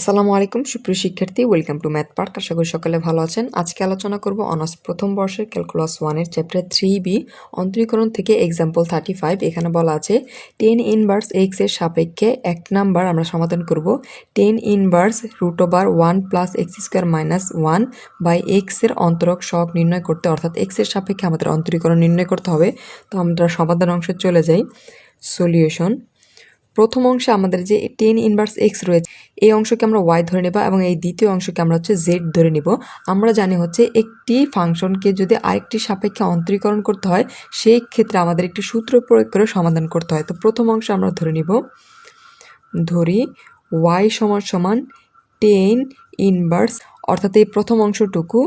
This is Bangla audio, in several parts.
আসসালামু আলাইকুম সুপ্রিয় শিক্ষার্থী, ওয়েলকাম টু ম্যাথ পার্ক। আশা করি সকালে ভালো আছেন। আজকে আলোচনা করব অনার্স প্রথম বর্ষের ক্যালকুলাস 1-এর চ্যাপ্টার 3B অন্তরীকরণ থেকে এক্সাম্পল 35। এখানে বলা আছে 10 ইনভার্স এক্স এর সাপেক্ষে 1 নাম্বার আমরা সমাধান করব 10 inverse √1 plus x square minus 1 by x এর অন্তরক সহগ নির্ণয় করতে, অর্থাৎ এক্স এর সাপেক্ষে আমাদের অন্তরীকরণ নির্ণয় করতে হবে। তো আমরা সমাধান অংশে চলে যাই। সলিউশন। প্রথম অংশে আমাদের যে 10 ইনভার্স এক্স রয়েছে এই অংশকে আমরা ওয়াই ধরে নেব এবং এই দ্বিতীয় অংশকে আমরা জেড ধরে নিব। আমরা জানি একটি ফাংশনকে যদি আরেকটি সাপেক্ষে অন্তরীকরণ করতে হয় সেই ক্ষেত্রে আমাদের একটি সূত্র প্রয়োগ করে সমাধান করতে হয়। তো প্রথম অংশে আমরা ধরি ওয়াই সমান 10 ইনভার্স, অর্থাৎ এই প্রথম অংশটুকু,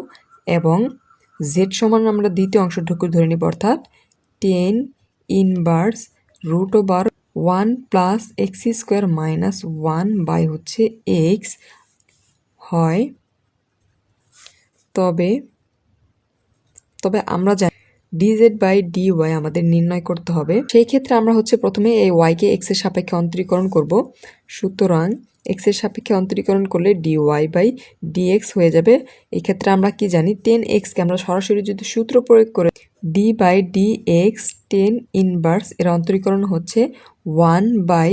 এবং জেড সমান আমরা দ্বিতীয় অংশটুকু ধরে নিব, অর্থাৎ 10 inverse √1 plus x square minus 1 by x হয়। তবে আমরা জানি ডিজেড বাই ডি ওয়াই আমাদের নির্ণয় করতে হবে। সেই ক্ষেত্রে আমরা প্রথমে এই ওয়াইকে এক্স এর সাপেক্ষে অন্তরীকরণ করব। সুতরাং এক্স এর সাপেক্ষে অন্তরীকরণ করলে d y by D x হয়ে যাবে। এই ক্ষেত্রে আমরা কি জানি, 10 এক্সকে আমরা সরাসরি যদি সূত্র প্রয়োগ করে d by D x 10 inverse এর অন্তরীকরণ 1 বাই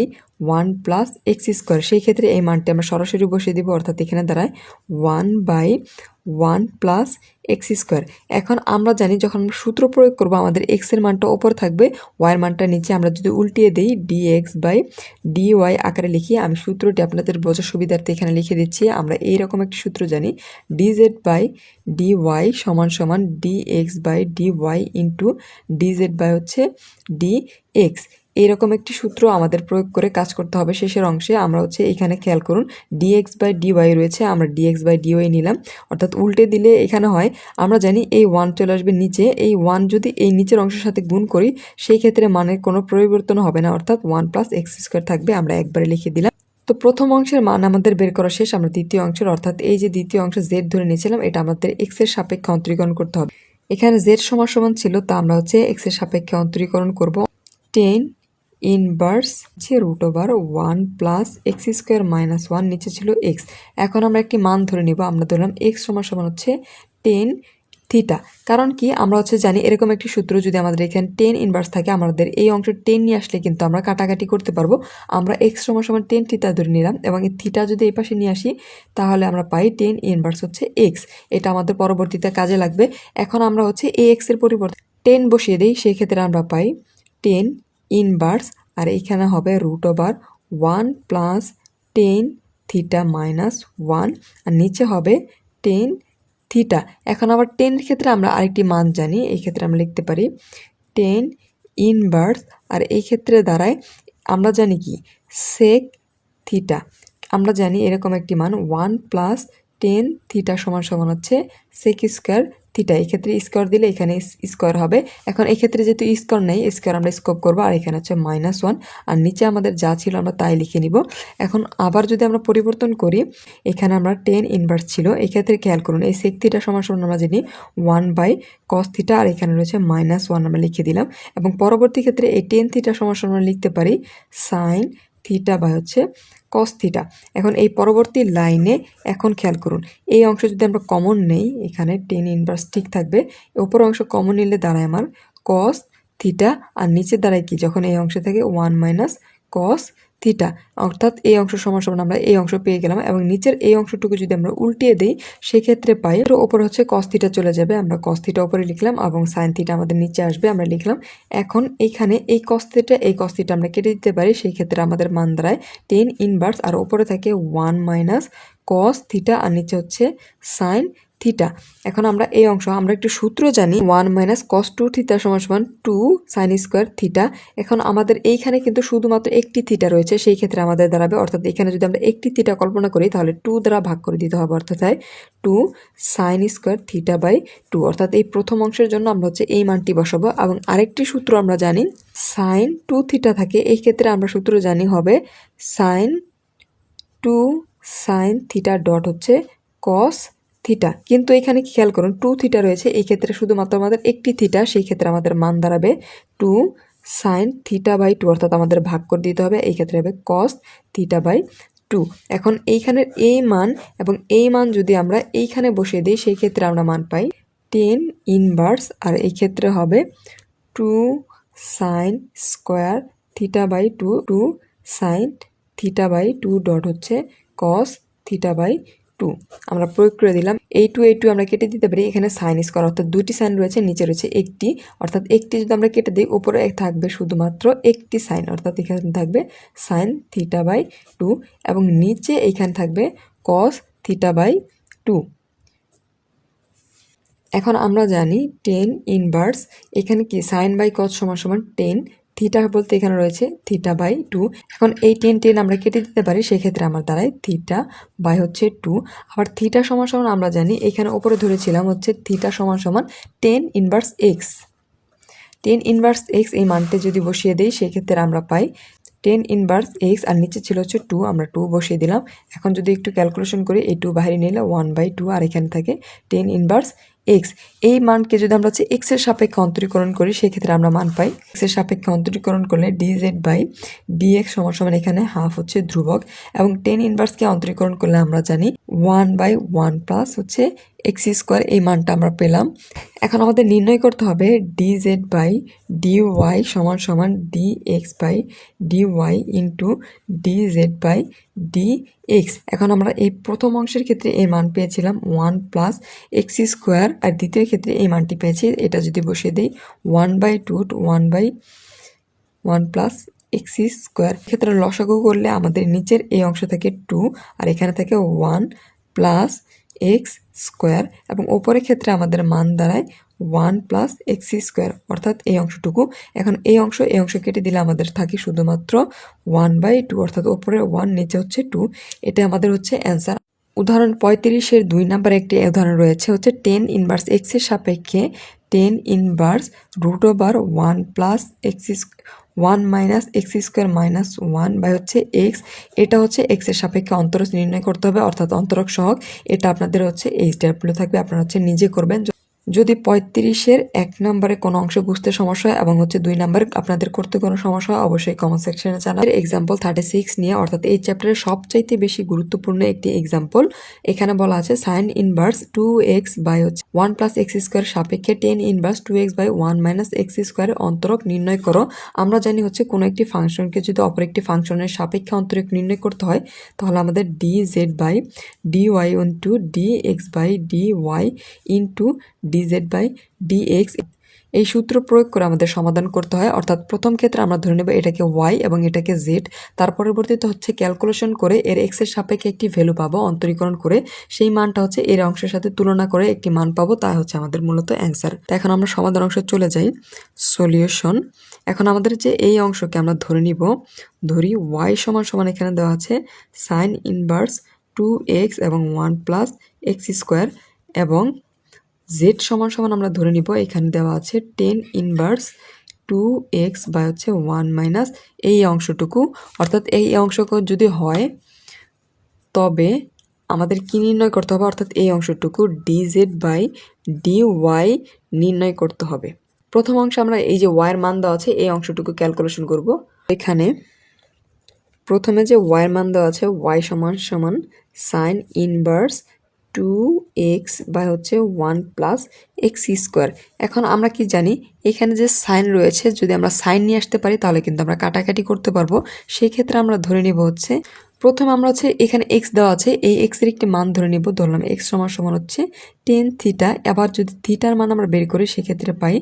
1 প্লাস এক্স স্কোয়ার। সেই ক্ষেত্রে এই মানটি আমরা সরাসরি বসিয়ে দিব, অর্থাৎ এখানে দাঁড়ায় 1 বাই 1 প্লাস এক্স স্কোয়ার। এখন আমরা জানি যখন আমরা সূত্র প্রয়োগ করব আমাদের এক্স এর মানটা ওপর থাকবে, ওয়াইয়ের মানটা নিচে। আমরা যদি উল্টিয়ে দিই d x by d y আকারে লিখি, আমি সূত্রটি আপনাদের বোঝার সুবিধার্থে এখানে লিখে দিচ্ছি। আমরা এইরকম একটি সূত্র জানি, ডিজেড বাই ডি ওয়াই সমান d x by d y into d z by D x. এইরকম একটি সূত্র আমাদের প্রয়োগ করে কাজ করতে হবে। শেষের অংশে আমরা এখানে খেয়াল করুন ডিএক্স বাই ডিওয়াই রয়েছে, আমরা ডিএক্স বাই ডিওয়াই নিলাম, অর্থাৎ উল্টে দিলে এখানে হয়, আমরা জানি এই 1 চলে আসবে নিচে, এই 1 যদি এই নিচের অংশের সাথে গুণ করি সেই ক্ষেত্রে মানের কোনো পরিবর্তন হবে না, অর্থাৎ 1 প্লাস এক্স স্কোয়ার থাকবে। আমরা একবারে লিখে দিলাম। তো প্রথম অংশের মান আমাদের বের করা শেষ। আমরা দ্বিতীয় অংশের, অর্থাৎ এই যে দ্বিতীয় অংশ জেড ধরে নিয়েছিলাম, এটা আমাদের এক্স এর সাপেক্ষে অন্তরীকরণ করতে হবে। এখানে জেড সমান ছিল, তা আমরা এক্স এর সাপেক্ষে অন্তরীকরণ করব। 10 inverse √1 plus x square minus 1, নিচে ছিল এক্স। এখন আমরা একটি মান ধরে নিব, আমরা ধরলাম এক্স সমান 10 থিটা। কারণ কি, আমরা জানি এরকম একটি সূত্র যদি আমাদের এখানে 10 ইনভার্স থাকে, আমাদের এই অংশ 10 নিয়ে আসলে কিন্তু আমরা কাটাকাটি করতে পারবো। আমরা এক্স সমান 10 থিটা ধরে নিলাম এবং এই থিটা যদি এই পাশে নিয়ে আসি তাহলে আমরা পাই 10 ইনভার্স এক্স। এটা আমাদের পরবর্তীতে কাজে লাগবে। এখন আমরা এই এক্স এর পরিবর্তে 10 বসিয়ে দিই, সেই ক্ষেত্রে আমরা পাই 10 ইনভার্স, আর এইখানে হবে √1 প্লাস 10 থিটা মাইনাস 1, আর নিচে হবে 10 থিটা। এখন আবার 10 ক্ষেত্রে আমরা আরেকটি মান জানি, এই ক্ষেত্রে আমরা লিখতে পারি 10 ইনভার্স, আর এই ক্ষেত্রে দাঁড়ায় আমরা জানি কি সেক থিটা। আমরা জানি এরকম একটি মান 1 প্লাস 10 থিটা সমান সেক স্কোয়ার থিটা। এই ক্ষেত্রে স্কোয়ার দিলে এখানে স্কোয়ার হবে। এখন এই ক্ষেত্রে যেহেতু স্কোয়ার নেই, স্কোয়ার আমরা স্কোপ করবো, আর এখানে -1, আর নিচে আমাদের যা ছিল আমরা তাই লিখে নিব। এখন আবার যদি আমরা পরিবর্তন করি, এখানে আমরা 10 ইনভার্স ছিল, এই ক্ষেত্রে খেয়াল করুন এই সেক থিটা সমান আমরা জানি 1 বাই কস থিটা, আর এখানে রয়েছে -1 আমরা লিখে দিলাম। এবং পরবর্তী ক্ষেত্রে এই 10 থিটা সমান আমরা লিখতে পারি sine theta by cos theta. এখন এই পরবর্তী লাইনে এখন খেয়াল করুন এই অংশ যদি আমরা কমন নেই, এখানে 10 ইনভার্স ঠিক থাকবে, উপর অংশ কমন নিলে দাঁড়ায় আমার কস থিটা, আর নিচে দাঁড়ায় কি, যখন এই অংশে থাকে 1 মাইনাস কস থিটা, অর্থাৎ এই অংশ সমান আমরা এই অংশ পেয়ে গেলাম। এবং নিচের এই অংশটুকু যদি আমরা উল্টিয়ে দিই সেক্ষেত্রে পাই ওপরে কস থিটা চলে যাবে, আমরা কস থিটা উপরে লিখলাম এবং সাইন থিটা আমাদের নিচে আসবে, আমরা লিখলাম। এখন এখানে এই কস থিটা আমরা কেটে দিতে পারি, সেই ক্ষেত্রে আমাদের মান দাঁড়ায় 10 ইনভার্স, আর উপরে থাকে 1 মাইনাস কস থিটা, আর নিচে সাইন থিটা। এখন আমরা এই অংশ আমরা একটু সূত্র জানি, 1 মাইনাস কস 2 থিটা সমান 2 সাইন স্কোয়ার থিটা। এখন আমাদের এইখানে কিন্তু শুধুমাত্র একটি থিটা রয়েছে, সেই ক্ষেত্রে আমাদের দাঁড়াবে, অর্থাৎ এখানে যদি আমরা একটি থিটা কল্পনা করি তাহলে 2 দ্বারা ভাগ করে দিতে হবে, অর্থাৎ 2 সাইন স্কোয়ার থিটা বাই 2। অর্থাৎ এই প্রথম অংশের জন্য আমরা এই মানটি বসাবো। এবং আরেকটি সূত্র আমরা জানি সাইন 2 থিটা থাকে, এই ক্ষেত্রে আমরা সূত্র জানি হবে sine 2 sine theta dot cos theta. কিন্তু এখানে খেয়াল করুন 2 থিটা রয়েছে, এই ক্ষেত্রে শুধুমাত্র আমাদের একটি থিটা, সেই ক্ষেত্রে আমাদের মান দাঁড়াবে 2 সাইন থিটা বাই 2, অর্থাৎ আমাদের ভাগ করে দিতে হবে, এই ক্ষেত্রে হবে কস থিটা বাই 2। এখন এইখানের এই মান এবং এই মান যদি আমরা এইখানে বসিয়ে দিই সেই ক্ষেত্রে আমরা মান পাই 10 ইনভার্স, আর এই ক্ষেত্রে হবে 2 sine square theta by 2, 2 sine theta by 2 dot হচ্ছে কস থিটা বাই 2। আমরা প্রয়োগ করে দিলাম। এই টু আমরা কেটে দিতে পারি, এখানে সাইন স্কোয়ার অর্থাৎ দুটি সাইন রয়েছে, নিচে রয়েছে একটি, অর্থাৎ একটি যদি আমরা কেটে দিই উপরে থাকবে শুধুমাত্র একটি সাইন, অর্থাৎ এখানে থাকবে সাইন থিটা বাই 2 এবং নিচে এইখানে থাকবে কস থিটা বাই 2। এখন আমরা জানি 10 ইনভার্স, এখানে কি সাইন বাই কস সমান সমান 10, থিটা বলতে এখানে রয়েছে থিটা বাই 2। এখন এই 10 আমরা কেটে দিতে পারি, সেক্ষেত্রে আমার দ্বারাই থিটা বাই হচ্ছে 2। আবার থিটা সমান সমান আমরা জানি এখানে উপরে ধরেছিলাম হচ্ছে থিটা সমান সমান 10 ইনভার্স এক্স। 10 ইনভার্স এক্স এই মানটি যদি বসিয়ে দিই সেক্ষেত্রে আমরা পাই 10 ইনভার্স এক্স, আর নিচে ছিল হচ্ছে 2, আমরা 2 বসিয়ে দিলাম। এখন যদি একটু ক্যালকুলেশন করি এই 2 বাইরে নিলে 1/2, আর এখানে থাকে 10 ইনভার্স এক্স। এই মানকে যদি আমরা হচ্ছে এক্সের সাপেক্ষে অন্তরীকরণ করি সেক্ষেত্রে আমরা মান পাই এক্সের সাপেক্ষে অন্তরীকরণ করলে ডিজেড বাই ডিএক্স সমান সমান এখানে হাফ হচ্ছে ধ্রুবক, এবং 10 ইনভার্সকে অন্তরীকরণ করলে আমরা জানি 1/1 প্লাস হচ্ছে এক্স স্কোয়ার, এই মানটা আমরা পেলাম। এখন আমাদের নির্ণয় করতে হবে ডিজেড বাই ডিওয়াই সমান সমান d x by d y into d z by d x. এখন আমরা এই প্রথম অংশের ক্ষেত্রে এই মান পেয়েছিলাম 1 প্লাস এক্স স্কোয়ার, আর দ্বিতীয় ক্ষেত্রে এই মানটি পেয়েছি, এটা যদি বসিয়ে দিই 1/2 1/1 প্লাস এক্স স্কোয়ার। ক্ষেত্রে লসাগু করলে আমাদের নিচের এই অংশ থেকে 2 আর এখানে থেকে 1 প্লাস এক্স স্কোয়ার, এবং ওপরের ক্ষেত্রে আমাদের মান দাঁড়ায় 1 প্লাস এক্স স্কোয়ার, অর্থাৎ এই অংশটুকু। এখন এই অংশ কেটে দিলে আমাদের থাকে শুধুমাত্র 1/2, অর্থাৎ ওপরে 1 নিচে হচ্ছে 2। এটা আমাদের হচ্ছে অ্যান্সার। উদাহরণ 35-এর 2 নম্বরে একটি উদাহরণ রয়েছে হচ্ছে 10 ইনভার্স এক্সের সাপেক্ষে 10 inverse root over 1 plus x 1 minus x square minus 1 by হচ্ছে এক্স। এটা হচ্ছে এক্সের সাপেক্ষে অন্তরক নির্ণয় করতে হবে, অর্থাৎ অন্তরক সহগ। এটা আপনাদের হচ্ছে এই স্টেপগুলো থাকবে, আপনারা হচ্ছে নিজে করবেন। যদি 35-এর 1 নম্বরে কোনো অংশ বুঝতে সমস্যা হয় এবং হচ্ছে 2 নম্বরে আপনাদের করতে কোনো সমস্যা হয় অবশ্যই কমেন্ট সেকশনে জানাবেন। এক্সাম্পল 36 নিয়ে, অর্থাৎ এই চ্যাপ্টারের সবচাইতে বেশি গুরুত্বপূর্ণ একটি এক্সাম্পল। এখানে বলা আছে সাইন ইনভার্স 2x বাই হচ্ছে 1 প্লাস এক্স স্কোয়ার সাপেক্ষে 10 inverse 2x by 1 minus x স্কোয়ারের অন্তরক নির্ণয় করো। আমরা জানি হচ্ছে কোনো একটি ফাংশনকে যদি অপর একটি ফাংশনের সাপেক্ষে অন্তরক নির্ণয় করতে হয় তাহলে আমাদের dz by dy into dx by dy into d z by d x এই সূত্র প্রয়োগ করে আমাদের সমাধান করতে হয়। অর্থাৎ প্রথম ক্ষেত্রে আমরা ধরে নেব এটাকে ওয়াই এবং এটাকে জেড, তার পরবর্তীতে হচ্ছে ক্যালকুলেশন করে এর এক্স এর সাপেক্ষে একটি ভ্যালু পাবো অন্তরীকরণ করে, সেই মানটা হচ্ছে এর অংশের সাথে তুলনা করে একটি মান পাবো, তা হচ্ছে আমাদের মূলত অ্যান্সার। তো এখন আমরা সমাধান অংশে চলে যাই, সলিউশন। এখন আমাদের যে এই অংশকে আমরা ধরি ওয়াই সমান সমান এখানে দেওয়া আছে সাইন ইনভার্স 2x এবং 1 প্লাস এক্স স্কোয়ার, এবং জেড সমান সমান আমরা ধরে নিব এখানে দেওয়া আছে 10 ইনভার্স 2x বাই হচ্ছে 1 মাইনাস এই অংশটুকু। অর্থাৎ এই অংশ যদি হয় তবে আমাদের কি নির্ণয় করতে হবে, অর্থাৎ এই অংশটুকু dz বাই dy নির্ণয় করতে হবে। প্রথম অংশে আমরা এই যে y এর মান দেওয়া আছে এই অংশটুকু ক্যালকুলেশন করব। এখানে প্রথমে যে y এর মান দেওয়া আছে y সমান সমান সাইন ইনভার্স 2x বাই হচ্ছে 1 প্লাস এক্স স্কোয়ার। এখন আমরা কি জানি এখানে যে সাইন রয়েছে, যদি আমরা সাইন নিয়ে আসতে পারি তাহলে কিন্তু আমরা কাটাকাটি করতে পারবো। সেই ক্ষেত্রে আমরা ধরে নিব হচ্ছে প্রথমে আমরা হচ্ছে এখানে এক্স দেওয়া আছে, এই এক্স এর একটি মান ধরে নিব, ধরলাম এক্স সমান সমান হচ্ছে 10 থিটা। আবার যদি থিটার মান আমরা বের করি সেক্ষেত্রে পাই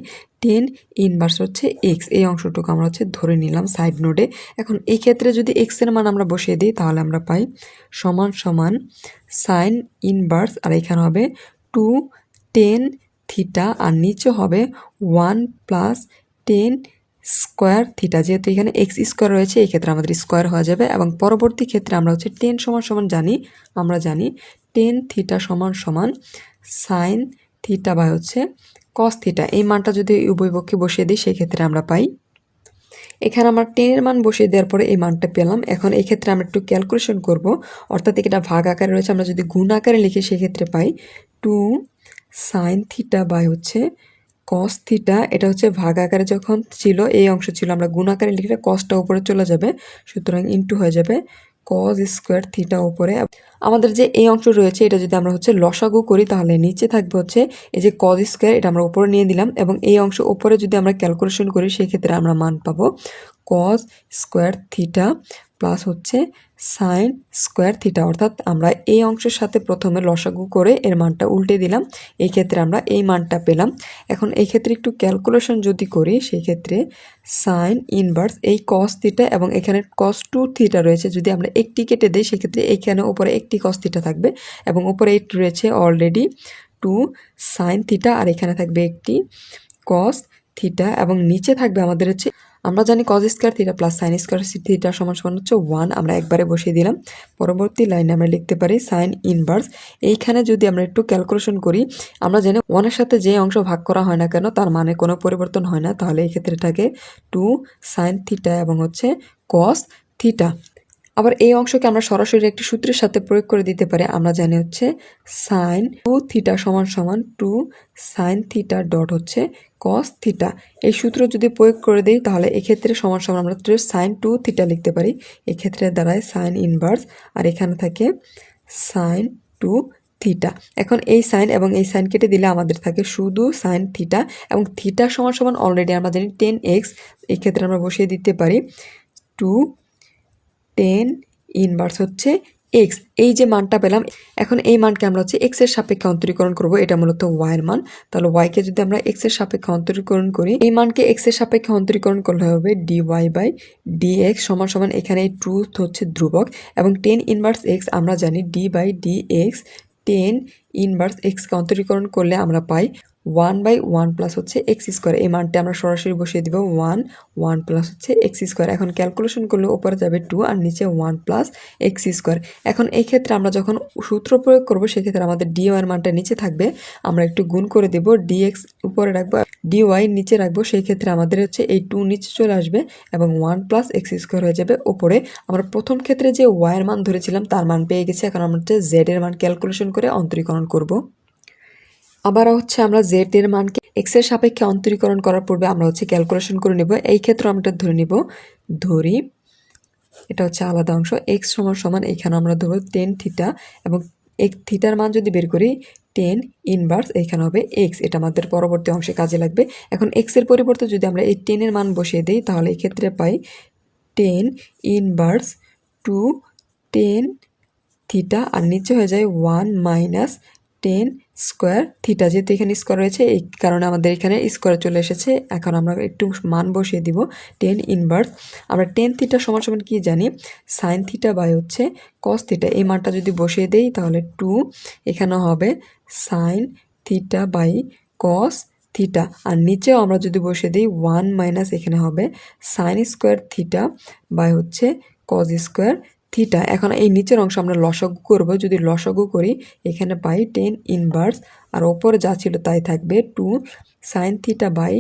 10 ইনভার্স হচ্ছে এক্স, এই অংশটুকু আমরা হচ্ছে ধরে নিলাম সাইড নোটে। এখন এই ক্ষেত্রে যদি এক্স এর মান আমরা বসিয়ে দিই তাহলে আমরা পাই সমান সমান সাইন ইনভার্স, আর এখানে হবে 2 10 থিটা, আর নিচে হবে 1 প্লাস 10 স্কোয়ার থিটা। যেহেতু এখানে এক্স স্কোয়ার রয়েছে এই ক্ষেত্রে আমাদের স্কোয়ার হয়ে যাবে, এবং পরবর্তী ক্ষেত্রে আমরা হচ্ছে 10 সমান সমান আমরা জানি 10 থিটা সমান সমান সাইন থিটা বাই হচ্ছে কস থিটা। এই মানটা যদি উভয় পক্ষে বসিয়ে দিই সেক্ষেত্রে আমরা পাই, এখানে আমরা 10 এর মান বসিয়ে দেওয়ার পরে এই মানটা পেলাম। এখন এই ক্ষেত্রে আমরা একটু ক্যালকুলেশন করব, অর্থাৎ এটা ভাগ আকারে রয়েছে, আমরা যদি গুণ আকারে লিখি সেক্ষেত্রে পাই 2 সাইন থিটা বাই হচ্ছে কস থিটা। এটা হচ্ছে ভাগ আকারে যখন ছিল এই অংশ ছিল, আমরা গুণ আকারে লিখলে কসটা উপরে চলে যাবে, সুতরাং ইন্টু হয়ে যাবে কজ স্কোয়ার থিটা উপরে আমাদের যে এই অংশ রয়েছে এটা যদি আমরা হচ্ছে লসাগু করি তাহলে নিচে থাকবে হচ্ছে এই যে কজ স্কোয়ার, এটা আমরা উপরে নিয়ে দিলাম এবং এই অংশ উপরে যদি আমরা ক্যালকুলেশন করি সেই ক্ষেত্রে আমরা মান পাবো কজ স্কোয়ার থিটা প্লাস হচ্ছে সাইন স্কোয়ার থিটা। অর্থাৎ আমরা এই অংশের সাথে প্রথমে লসাগু করে এর মানটা উল্টে দিলাম, এই ক্ষেত্রে আমরা এই মানটা পেলাম। এখন এই ক্ষেত্রে একটু ক্যালকুলেশন যদি করি সেই ক্ষেত্রে সাইন ইনভার্স এই কস থিটা এবং এখানে কস টু থিটা রয়েছে, যদি আমরা একটি কেটে দিই সেক্ষেত্রে এখানে উপরে একটি কস থিটা থাকবে এবং উপরে একটি রয়েছে অলরেডি টু সাইন থিটা আর এখানে থাকবে একটি কস থিটা এবং নিচে থাকবে আমাদের হচ্ছে আমরা জানি cos square theta plus sign square theta সমান সমান হচ্ছে 1, আমরা একবারে বসিয়ে দিলাম। পরবর্তী লাইনে আমরা লিখতে পারি সাইন ইনভার্স, এইখানে যদি আমরা একটু ক্যালকুলেশন করি আমরা জানি 1-এর সাথে যে অংশ ভাগ করা হয় না কেন তার মানে কোনো পরিবর্তন হয় না, তাহলে এই ক্ষেত্রে থাকে টু সাইন থিটা এবং হচ্ছে কস থিটা। আবার এই অংশকে আমরা সরাসরি একটি সূত্রের সাথে প্রয়োগ করে দিতে পারি, আমরা জানি হচ্ছে সাইন টু থিটা সমান সমান টু সাইন থিটা ডট হচ্ছে কস থিটা। এই সূত্র যদি প্রয়োগ করে দিই তাহলে এক্ষেত্রে সমান সমান আমরা সাইন টু থিটা লিখতে পারি, এক্ষেত্রে দাঁড়ায় সাইন ইনভার্স আর এখানে থাকে সাইন টু থিটা। এখন এই সাইন এবং এই সাইন কেটে দিলে আমাদের থাকে শুধু সাইন থিটা এবং থিটা সমান সমান অলরেডি আমরা জানি 10x, এই ক্ষেত্রে আমরা বসিয়ে দিতে পারি টু 10 ইনভার্স হচ্ছে এক্স, এই যে মানটা পেলাম। এখন এই মানকে আমরা হচ্ছে এক্স এর সাপেক্ষে অন্তরীকরণ করব, এটা মূলত ওয়াই এর মান। তাহলে ওয়াইকে যদি আমরা এক্স এর সাপেক্ষে অন্তরীকরণ করি, এই মানকে এক্স এর সাপেক্ষে অন্তরীকরণ করলে হবে d y by D x সমান সমান এখানে এই ট্রুথ হচ্ছে ধ্রুবক এবং 10 ইনভার্স এক্স আমরা জানি D by D x, 10 inverse এক্সকে অন্তরীকরণ করলে আমরা পাই 1/1 প্লাস হচ্ছে এক্স স্কোয়ার। এই মানটা আমরা সরাসরি বসিয়ে দিব 1 প্লাস হচ্ছে এক্স স্কোয়ার। এখন ক্যালকুলেশন করলে উপরে যাবে 2 আর নিচে 1 প্লাস এক্স স্কোয়ার। এখন এই ক্ষেত্রে আমরা যখন সূত্র প্রয়োগ করব সেক্ষেত্রে আমাদের ডি ওয়াই এর মানটা নিচে থাকবে, আমরা একটু গুণ করে দেব, ডি এক্স উপরে রাখবো ডি ওয়াই নিচে রাখবো, সেই ক্ষেত্রে আমাদের হচ্ছে এই 2 নিচে চলে আসবে এবং 1 প্লাস এক্স স্কোয়ার হয়ে যাবে উপরে। আমরা প্রথম ক্ষেত্রে যে ওয়াই এর মান ধরেছিলাম তার মান পেয়ে গেছি, এখন আমরা হচ্ছে জেড এর মান ক্যালকুলেশন করে অন্তরীকরণ করব। আবার হচ্ছে আমরা জেড এর মানকে এক্স এর সাপেক্ষে অন্তরীকরণ করার পূর্বে আমরা হচ্ছে ক্যালকুলেশন করে নেব। এই ক্ষেত্রে আমরা ধরে নিব, ধরি এটা হচ্ছে আলাদা অংশ, এক্স সমান সমান এখানে আমরা ধরবো 10 থিটা এবং এক থিটার মান যদি বের করি 10 ইনভার্স এখানে হবে এক্স, এটা আমাদের পরবর্তী অংশে কাজে লাগবে। এখন এক্স এর পরিবর্তে যদি আমরা এই 10 এর মান বসিয়ে দিই তাহলে এই ক্ষেত্রে পাই 10 ইনভার্স টু 10 থিটা আর নিচে হয়ে যায় 1 মাইনাস 10 স্কোয়ার থিটা, যেহেতু এখানে স্কোয়ার রয়েছে এই কারণে আমাদের এখানে স্কোয়ার চলে এসেছে। এখন আমরা একটু মান বসিয়ে দিব 10 ইনভার্স, আমরা 10 থিটা সমান সমান কি জানি সাইন থিটা বাই হচ্ছে কস থিটা, এই মানটা যদি বসিয়ে দেই তাহলে 2 এখানে হবে sine theta by cos theta আর নিচেও আমরা যদি বসিয়ে দিই 1 মাইনাস এখানে হবে সাইন স্কোয়ার থিটা বাই হচ্ছে কস স্কোয়ার থিটা। এখন এই নিচের অংশ আমরা লসাগু করব, যদি লসাগু করি এখানে পাই 10 ইনভার্স আর ওপরে যা ছিল তাই থাকবে 2 sine theta by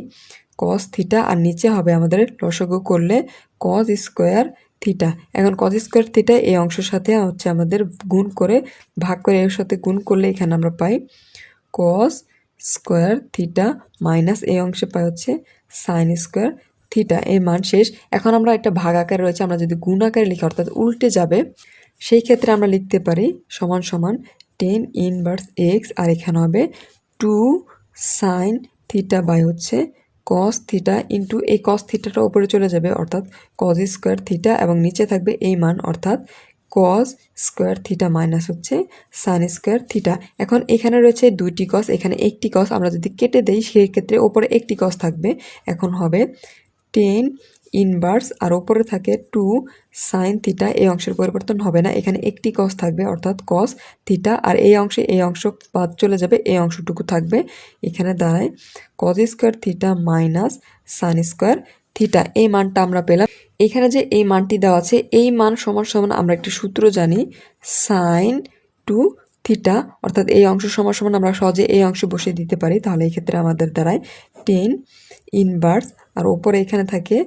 cos theta আর নিচে হবে আমাদের লসাগু করলে কস স্কোয়ার থিটা। এখন কস স্কোয়ার থিটা এই অংশের সাথে হচ্ছে আমাদের গুণ করে ভাগ করে এর সাথে গুণ করলে এখানে আমরা পাই কস স্কোয়ার থিটা মাইনাস এই অংশে পাই হচ্ছে সাইন স্কোয়ার থিটা, এই মান শেষ। এখন আমরা একটা ভাগ আকারে রয়েছে, আমরা যদি গুণ আকারে লিখি অর্থাৎ উল্টে যাবে সেই ক্ষেত্রে আমরা লিখতে পারি সমান সমান 10 ইনভার্স এক্স আর এখানে হবে 2 সাইন থিটা বাই হচ্ছে কস থিটা ইন্টু এই কস থিটাটা উপরে চলে যাবে অর্থাৎ কস স্কোয়ার থিটা এবং নিচে থাকবে এই মান অর্থাৎ কস স্কোয়ার থিটা মাইনাস হচ্ছে সাইন স্কোয়ার থিটা। এখন এখানে রয়েছে দুইটি কস, এখানে একটি কস, আমরা যদি কেটে দেই সেই ক্ষেত্রে ওপরে একটি কস থাকবে, এখন হবে 10 ইনভার্স আর ওপরে থাকে 2 সাইন থিটা, এই অংশের পরিবর্তন হবে না, এখানে একটি কস থাকবে অর্থাৎ কস থিটা আর এই অংশে এই অংশ বাদ চলে যাবে, এই অংশটুকু থাকবে, এখানে দাঁড়ায় cos square theta minus sine square theta, এই মানটা আমরা পেলাম। এখানে যে এই মানটি দেওয়া আছে এই মান সমান সমান আমরা একটি সূত্র জানি সাইন টু থিটা, অর্থাৎ এই অংশ সমান সমান আমরা সহজে এই অংশে বসিয়ে দিতে পারি, তাহলে এই ক্ষেত্রে আমাদের দ্বারায় 10 ইনভার্স আর ওপরে এখানে থাকে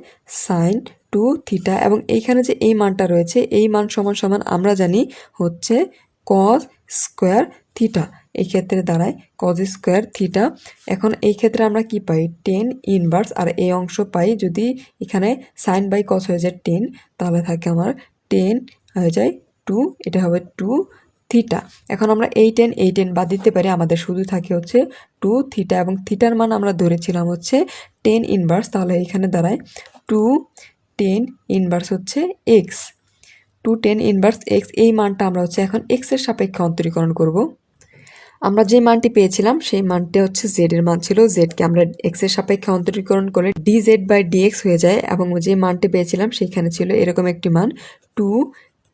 সাইন টু থিটা এবং এইখানে যে এই মানটা রয়েছে এই মান সমান সমান আমরা জানি হচ্ছে কস স্কোয়ার থিটা, এই ক্ষেত্রে দাঁড়ায় কস স্কোয়ার থিটা। এখন এই ক্ষেত্রে আমরা কি পাই 10 ইনভার্স আর এই অংশ পাই, যদি এখানে সাইন বাই কস হয়ে যায় 10 তাহলে থাকে আমার 10 হয়ে যায় 2, এটা হবে 2 থিটা। এখন আমরা এই টেন বাদ দিতে পারি, আমাদের শুধু থাকে হচ্ছে 2 থিটা, এবং থিটার মান আমরা ধরেছিলাম হচ্ছে 10 ইনভার্স, তাহলে এখানে দাঁড়ায় 2 10 ইনভার্স হচ্ছে এক্স, 2 10 ইনভার্স এক্স। এই মানটা আমরা হচ্ছে এখন এক্সের সাপেক্ষে অন্তরীকরণ করব। আমরা যে মানটি পেয়েছিলাম সেই মানটি হচ্ছে জেড এর মান ছিল, জেডকে আমরা এক্স এর সাপেক্ষে অন্তরীকরণ করলে ডিজেড বাই ডিএক্স হয়ে যায়, এবং যে মানটি পেয়েছিলাম সেখানে ছিল এরকম একটি মান 2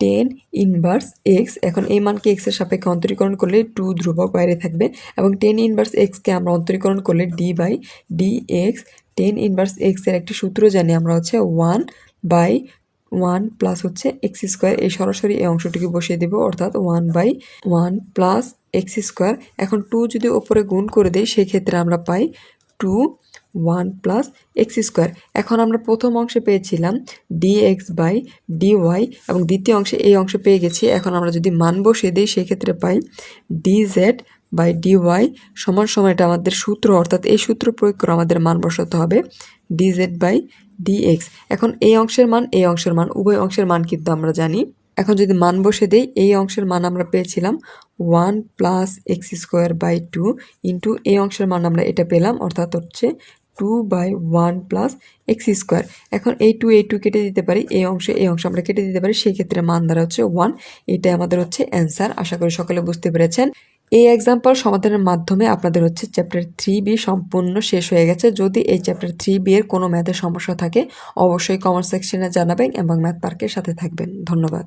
10 ইনভার্স এক্স। এখন এই মানকে এক্স এর সাপেক্ষে অন্তরীকরণ করলে 2 ধ্রুবক বাইরে থাকবে, এবং 10 ইনভার্স এক্সকে আমরা অন্তরীকরণ করলে d by D x. 10 inverse x এর একটি সূত্র জানি আমরা হচ্ছে 1/1 প্লাস হচ্ছে এক্স স্কোয়ার, এই সরাসরি এই অংশটিকে বসিয়ে দেব, অর্থাৎ 1/1 প্লাস এক্স স্কোয়ার। এখন 2 যদি ওপরে গুণ করে দেই সেক্ষেত্রে আমরা পাই 2 1 প্লাস এক্স স্কোয়ার। এখন আমরা প্রথম অংশে পেয়েছিলাম ডিএক্স বাই ডিওয়াই, এবং দ্বিতীয় অংশে এই অংশ পেয়ে গেছি। এখন আমরা যদি মান বসিয়ে দিই সেক্ষেত্রে পাই ডিজেড বাই ডিওয়াই সমান সমান, এটা আমাদের সূত্র, অর্থাৎ এই সূত্র প্রয়োগ করে আমাদের মান বসাতে হবে ডিজেড বাই ডিএক্স। এখন এই অংশের মান এই অংশের মান উভয় অংশের মান কিন্তু আমরা জানি। এখন যদি মান বসে দেই, এই অংশের মান আমরা পেয়েছিলাম 1 plus x square by 2 into এই অংশের মান আমরা এটা পেলাম, অর্থাৎ হচ্ছে 2/1 প্লাস এক্স স্কোয়ার। এখন এই 2 কেটে দিতে পারি, এই অংশ আমরা কেটে দিতে পারি, সেই ক্ষেত্রে মান দ্বারা হচ্ছে 1। এটাই আমাদের হচ্ছে অ্যান্সার। আশা করি সকলে বুঝতে পেরেছেন। এই এক্সাম্পল সমাধানের মাধ্যমে আপনাদের হচ্ছে চ্যাপ্টার 3B সম্পূর্ণ শেষ হয়ে গেছে। যদি এই চ্যাপ্টার 3B এর কোনো ম্যাথের সমস্যা থাকে অবশ্যই কমেন্ট সেকশনে জানাবেন এবং ম্যাথ পার্কের সাথে থাকবেন। ধন্যবাদ।